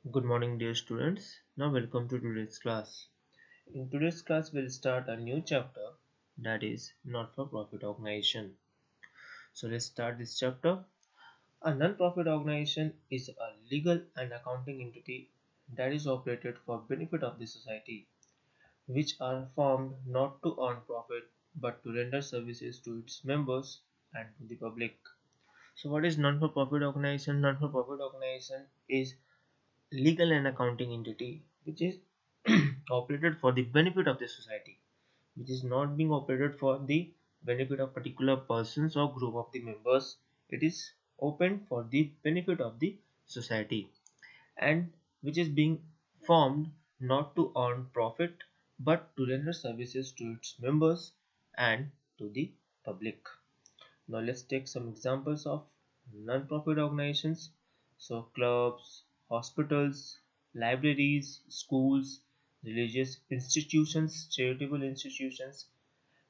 Good morning, dear students. Now, welcome to today's class. In today's class, we'll start a new chapter that is not for profit organization. So, let's start this chapter. A non profit organization is a legal and accounting entity that is operated for benefit of the society, which are formed not to earn profit but to render services to its members and to the public. So, what is non for profit organization? Non for profit organization is legal and accounting entity which is operated for the benefit of the society, which is not being operated for the benefit of particular persons or group of the members. It is open for the benefit of the society, and which is being formed not to earn profit but to render services to its members and to the public. Now let's take some examples of non-profit organizations. So clubs, hospitals, libraries, schools, religious institutions, charitable institutions,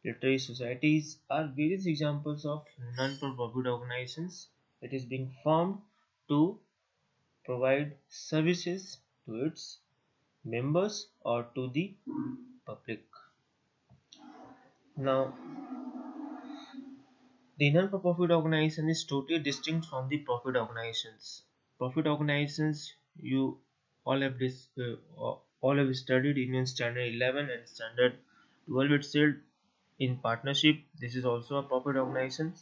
literary societies are various examples of non-profit organizations that is being formed to provide services to its members or to the public. Now, the non-profit organization is totally distinct from the profit organizations. Profit organizations, you all have all have studied in standard 11 and standard 12 itself in partnership. This is also a profit organization,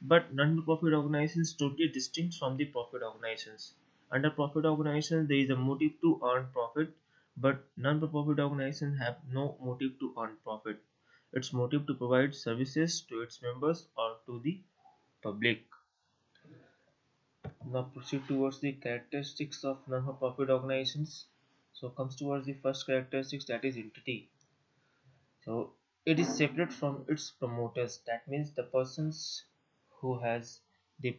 but non-profit organizations totally distinct from the profit organizations. Under profit organizations, there is a motive to earn profit, but non-profit organizations have no motive to earn profit. Its motive to provide services to its members or to the public. Now proceed towards the characteristics of non-profit organizations. So comes towards the first characteristics, that is entity. So it is separate from its promoters. That means the persons who has the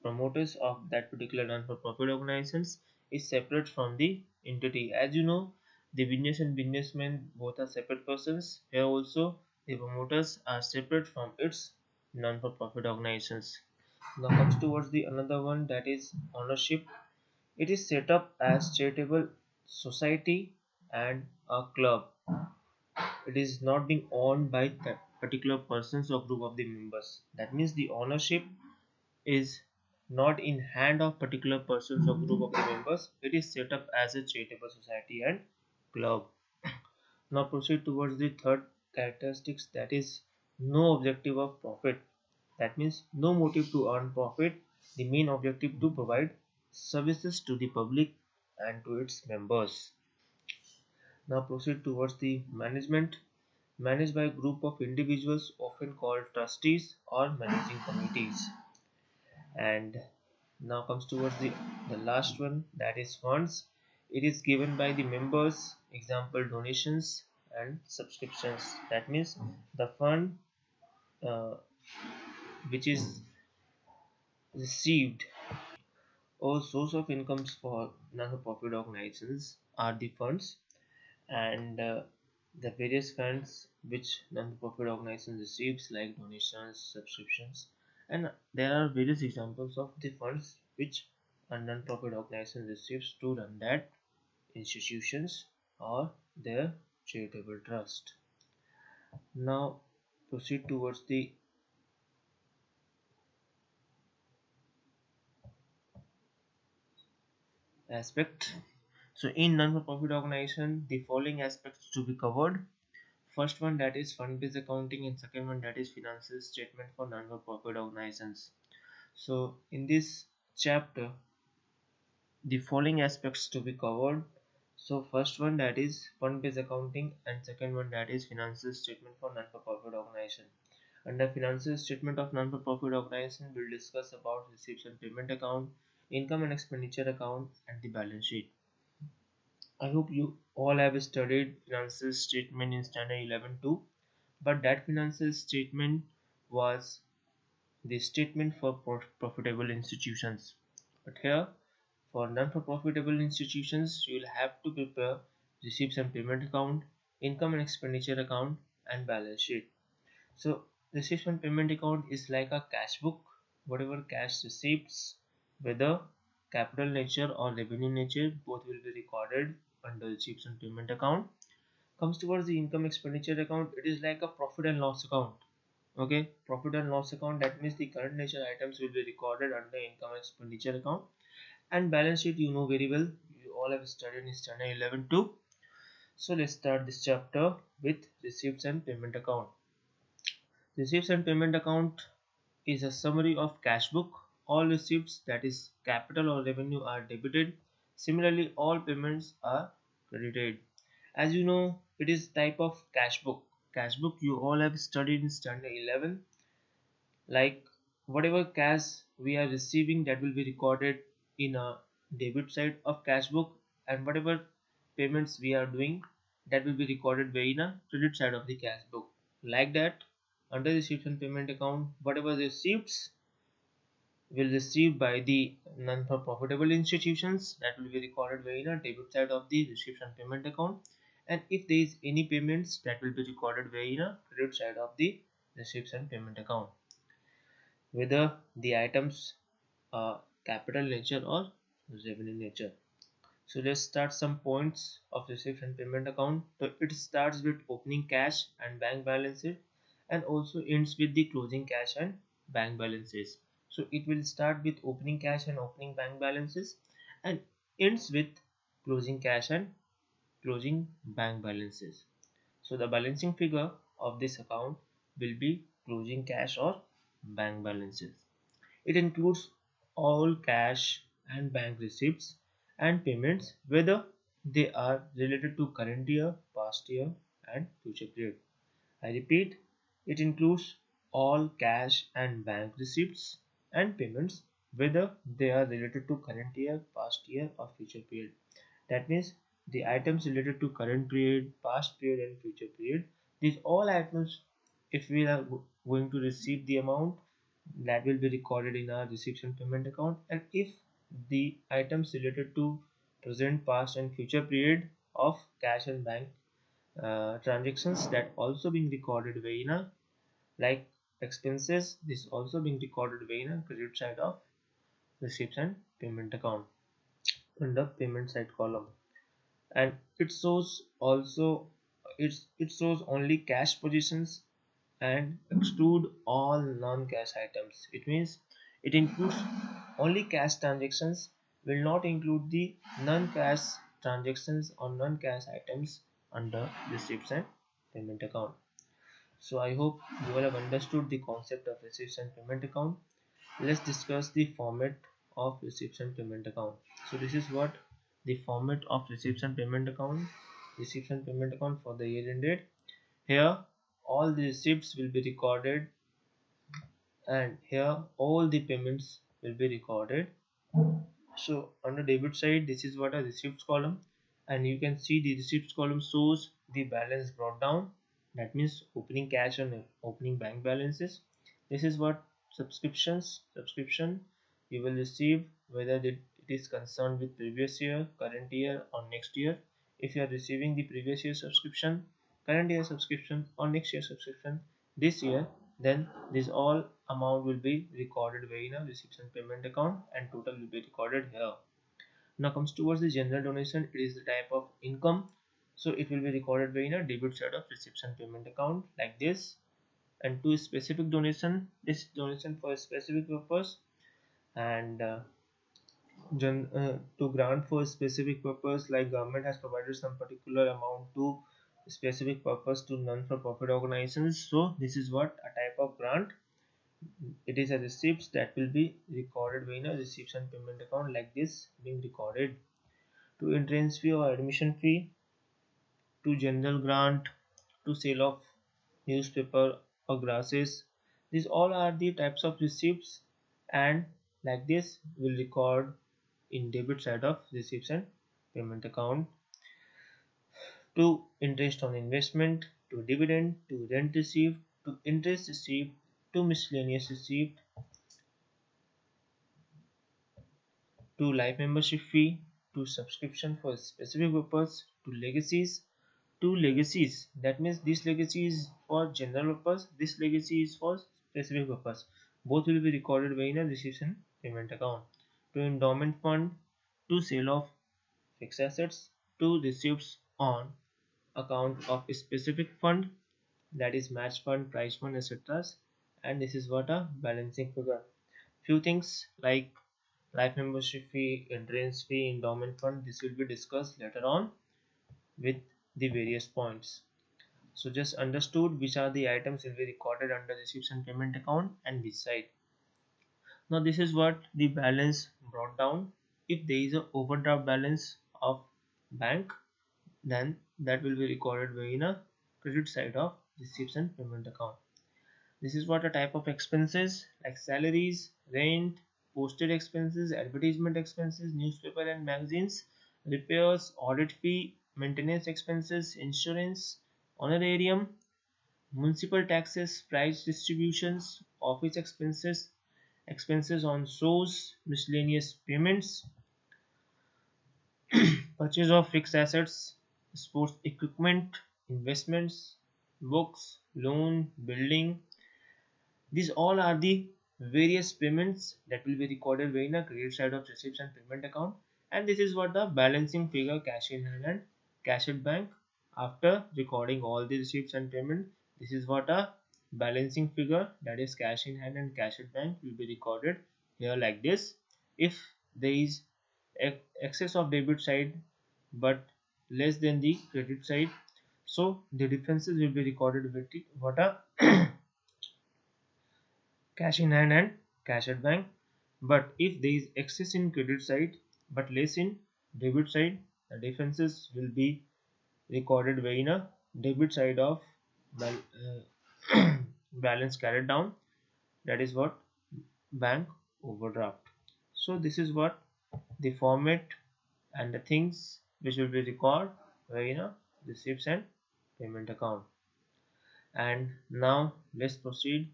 promoters of that particular non-for-profit organizations is separate from the entity. As you know, the business and businessmen both are separate persons. Here also the promoters are separate from its non-for-profit organizations. Now comes towards the another one, that is ownership. It is set up as charitable society and a club. It is not being owned by that particular persons or group of the members. That means the ownership is not in hand of particular persons or group of the members. It is set up as a charitable society and club. Now proceed towards the third characteristics, that is no objective of profit. That means no motive to earn profit. The main objective to provide services to the public and to its members. Now proceed towards the management, managed by a group of individuals often called trustees or managing committees. And now comes towards the last one, that is funds. It is given by the members, example donations and subscriptions. That means the fund uh, which is received or source of incomes for non-profit organizations are the funds, and the various funds which non-profit organizations receives like donations, subscriptions, and there are various examples of the funds which a non-profit organization receives to run that institutions or their charitable trust. Now proceed towards the aspect. So in non-profit organization, the following aspects to be covered. First one, that is fund-based accounting, and second one, that is financial statement for non-profit organizations. So in this chapter, the following aspects to be covered. So first one, that is fund-based accounting, and second one, that is financial statement for non-profit organization. Under financial statement of non-profit organization, we'll discuss about receipts and payment account, income and expenditure account, and the balance sheet. I hope you all have studied financial statement in standard 11 too, but that financial statement was the statement for profitable institutions. But here, for non-profitable institutions, you will have to prepare receipts and payment account, income and expenditure account, and balance sheet. So, receipts and payment account is like a cash book, whatever cash receipts, whether capital nature or revenue nature, both will be recorded under receipts and payment account. Comes towards the income expenditure account, it is like a profit and loss account. Okay, profit and loss account, that means the current nature items will be recorded under income expenditure account. And balance sheet, you know very well, you all have studied in standard 11 too. So let's start this chapter with receipts and payment account. Receipts and payment account is a summary of cash book. All receipts, that is capital or revenue, are debited. Similarly, all payments are credited. As you know, it is type of cash book. Cash book you all have studied in standard 11. Like whatever cash we are receiving, that will be recorded in a debit side of cash book, and whatever payments we are doing, that will be recorded in a credit side of the cash book. Like that, under receipts and payment account, whatever receipts will received by the non-profitable institutions, that will be recorded in a debit side of the receipts and payment account. And if there is any payments, that will be recorded in a credit side of the receipts and payment account, whether the items are capital nature or revenue nature. So let's start some points of receipt and payment account. So it starts with opening cash and bank balances, and also ends with the closing cash and bank balances. So it will start with opening cash and opening bank balances, and ends with closing cash and closing bank balances. So the balancing figure of this account will be closing cash or bank balances. It includes all cash and bank receipts and payments, whether they are related to current year, past year, and future period. I repeat, it includes all cash and bank receipts and payments, whether they are related to current year, past year, or future period. That means the items related to current period, past period, and future period. These all items, if we are going to receive the amount, that will be recorded in our receipts and payment account. And if the items related to present, past, and future period of cash and bank transactions, that also being recorded in a, like expenses, this also being recorded in a credit side of receipts and payment account under payment side column. And it shows also, it shows only cash positions and exclude all non-cash items. It means it includes only cash transactions, will not include the non-cash transactions or non-cash items under receipts and payment account. So I hope you all have understood the concept of receipts and payment account. Let's discuss the format of receipts and payment account. So this is what the format of receipts and payment account. Receipts and payment account for the year ended. Here all the receipts will be recorded, and here all the payments will be recorded. So on the debit side, this is what a receipts column, and you can see the receipts column shows the balance brought down, that means opening cash and opening bank balances. This is what subscription you will receive, whether it is concerned with previous year, current year, or next year. If you are receiving the previous year subscription, current year subscription, or next year subscription this year, then this all amount will be recorded in a receipts and payment account, and total will be recorded here. Now comes towards the general donation, it is the type of income, so it will be recorded in a debit side of receipts and payment account like this. And to specific donation, this donation for a specific purpose, and to grant for a specific purpose, like government has provided some particular amount to specific purpose to non-for-profit organizations. So this is what a type of grant. It is a receipts that will be recorded in a receipts and payment account like this being recorded. To entrance fee or admission fee, to general grant, to sale of newspaper or grasses, these all are the types of receipts, and like this will record in debit side of receipts and payment account. To interest on investment, to dividend, to rent received, to interest received, to miscellaneous received, to life membership fee, to subscription for a specific purpose, to legacies, to legacies. That means this legacy is for general purpose, this legacy is for specific purpose. Both will be recorded in a receipts and payment account. to endowment fund, to sale of fixed assets, to receipts on account of a specific fund, that is match fund, price fund, etc. And this is what a balancing figure. Few things like life membership fee, entrance fee, endowment fund, this will be discussed later on with the various points. So just understood which are the items will be recorded under receipts and payment account and which side. Now this is what the balance brought down. If there is a overdraft balance of bank, then that will be recorded in a credit side of receipts and payment account. This is what a type of expenses like salaries, rent, postage expenses, advertisement expenses, newspaper and magazines, repairs, audit fee, maintenance expenses, insurance, honorarium, municipal taxes, price distributions, office expenses, expenses on shows, miscellaneous payments, purchase of fixed assets, sports equipment, investments, books, loan, building. These all are the various payments that will be recorded in a credit side of receipts and payment account. And this is what the balancing figure cash in hand and cash at bank. After recording all the receipts and payment, this is what a balancing figure, that is cash in hand and cash at bank, will be recorded here like this. If there is excess of debit side but less than the credit side, so the differences will be recorded with it, what a cash in hand and cash at bank. But if there is excess in credit side but less in debit side, the differences will be recorded in a debit side of balance carried down, that is what bank overdraft. So this is what the format and the things which will be recorded in a receipts and payment account. And now let's proceed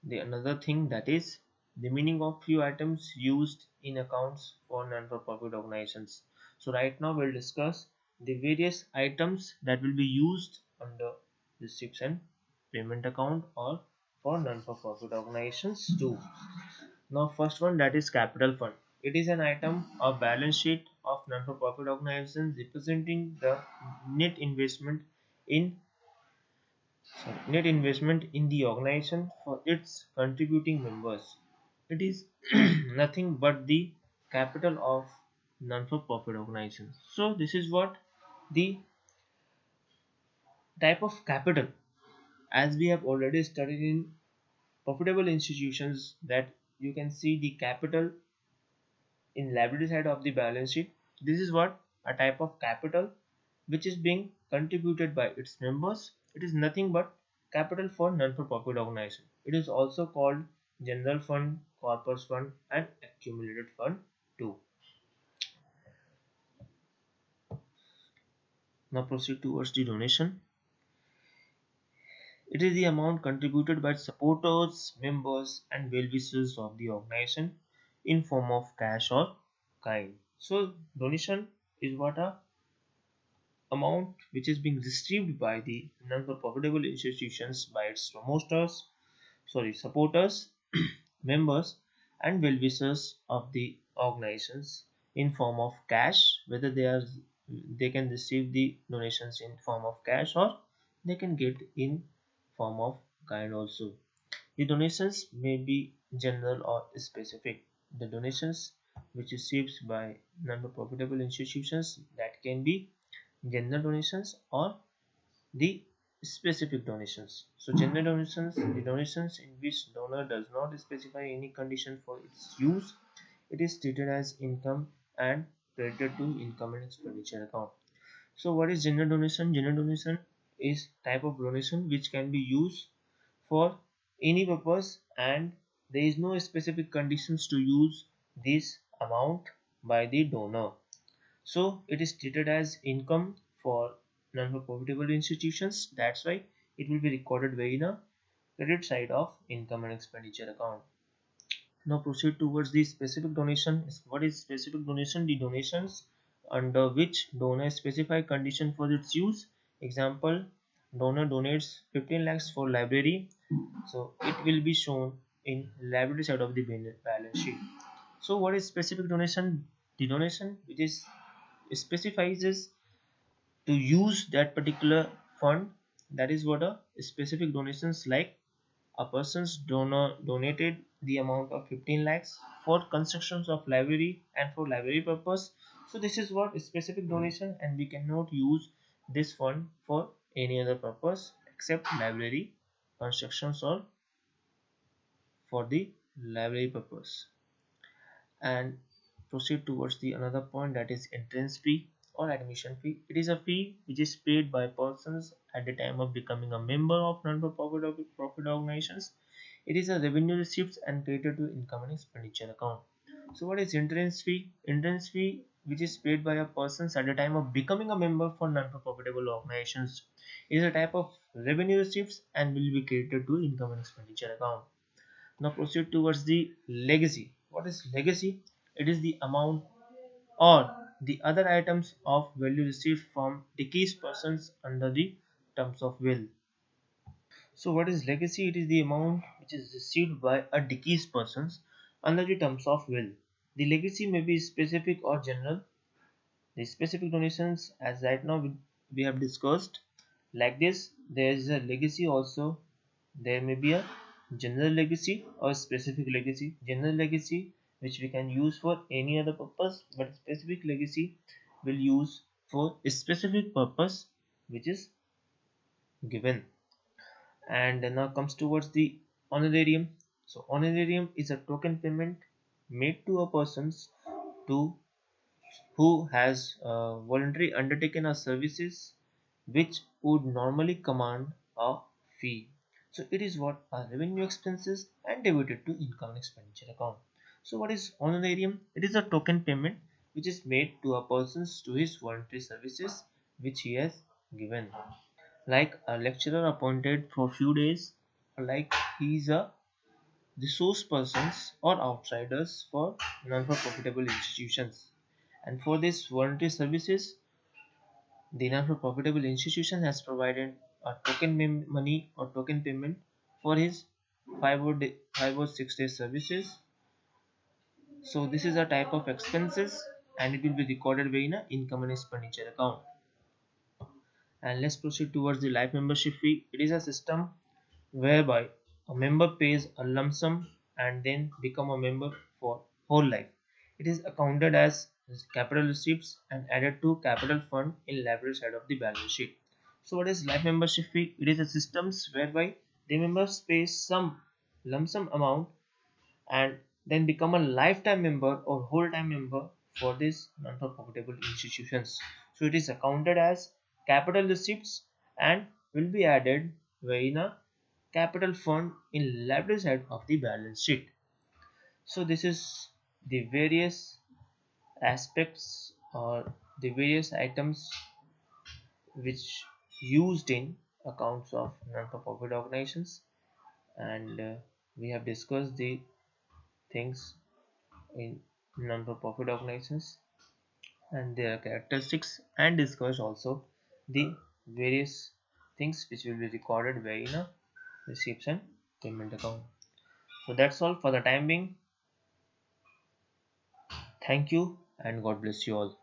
the another thing, that is the meaning of few items used in accounts for non-for-profit organizations. So right now we'll discuss the various items that will be used under receipts and payment account or for non-for-profit organizations too. Now first one, that is capital fund. It is an item of balance sheet of non-for-profit organizations representing the net investment in net investment in the organization for its contributing members. It is nothing but the capital of non-for-profit organizations. So this is what the type of capital, as we have already studied in profitable institutions, that you can see the capital in liability side of the balance sheet. This is what a type of capital which is being contributed by its members. It is nothing but capital for non-for-profit organization. It is also called general fund, corpus fund, and accumulated fund too. Now proceed towards the donation. It is the amount contributed by supporters, members, and well-wishers of the organization in form of cash or kind. So donation is what a amount which is being received by the non-profitable institutions by its supporters, members, and well-wishers of the organizations in form of cash, whether they can receive the donations in form of cash or they can get in form of kind also. The donations may be general or specific. The donations which received by non-profitable institutions, that can be general donations or the specific donations. So general donations, the donations in which donor does not specify any condition for its use, it is treated as income and credited to income and expenditure account. So what is general donation? General donation is type of donation which can be used for any purpose and there is no specific conditions to use this amount by the donor. So it is treated as income for non-profitable institutions. That's why it will be recorded in a credit side of income and expenditure account. Now proceed towards the specific donation. What is specific donation? The donations under which donor specify condition for its use. Example, donor donates 15 lakhs for library. So it will be shown in liability side of the balance sheet. So what is specific donation? The donation which is specifies is to use that particular fund. That is what a specific donations, like a person's donor donated the amount of 15 lakhs for constructions of library and for library purpose. So this is what is specific donation, and we cannot use this fund for any other purpose except library constructions or for the library purpose. And proceed towards the another point, that is entrance fee or admission fee. It is a fee which is paid by persons at the time of becoming a member of non-profit organizations. It is a revenue receipts and credited to income and expenditure account. So what is entrance fee? Entrance fee which is paid by a persons at the time of becoming a member for non-profitable organizations. It is a type of revenue receipts and will be credited to income and expenditure account. Now proceed towards the legacy. What is legacy? It is the amount or the other items of value received from deceased persons under the terms of will. So what is legacy? It is the amount which is received by a deceased persons under the terms of will. The legacy may be specific or general. The specific donations, as right now we have discussed, like this, there is a legacy also. There may be a general legacy or specific legacy. General legacy which we can use for any other purpose, but specific legacy will use for a specific purpose which is given. And now comes towards the honorarium. So honorarium is a token payment made to a persons to who has voluntarily undertaken a services which would normally command a fee. So it is what are revenue expenses and debited to income and expenditure account. So what is honorarium? It is a token payment which is made to a persons to his voluntary services which he has given. Like a lecturer appointed for few days, like he is a resource persons or outsiders for non-profitable institutions. And for this voluntary services, the non-profitable institution has provided a token money or token payment for his 5 or 6 day services. So this is a type of expenses and it will be recorded in a income and expenditure account. And let's proceed towards the life membership fee. It is a system whereby a member pays a lump sum and then become a member for whole life. It is accounted as capital receipts and added to capital fund in liability side of the balance sheet. So what is life membership fee? It is a systems whereby the members pay some lump sum amount and then become a lifetime member or whole time member for these non-profitable institutions. So it is accounted as capital receipts and will be added in a capital fund in liability side of the balance sheet. So this is the various aspects or the various items which used in accounts of non-profit organizations, and we have discussed the things in non-profit organizations and their characteristics, and discussed also the various things which will be recorded in a receipts and payment account. So that's all for the time being. Thank you and God bless you all.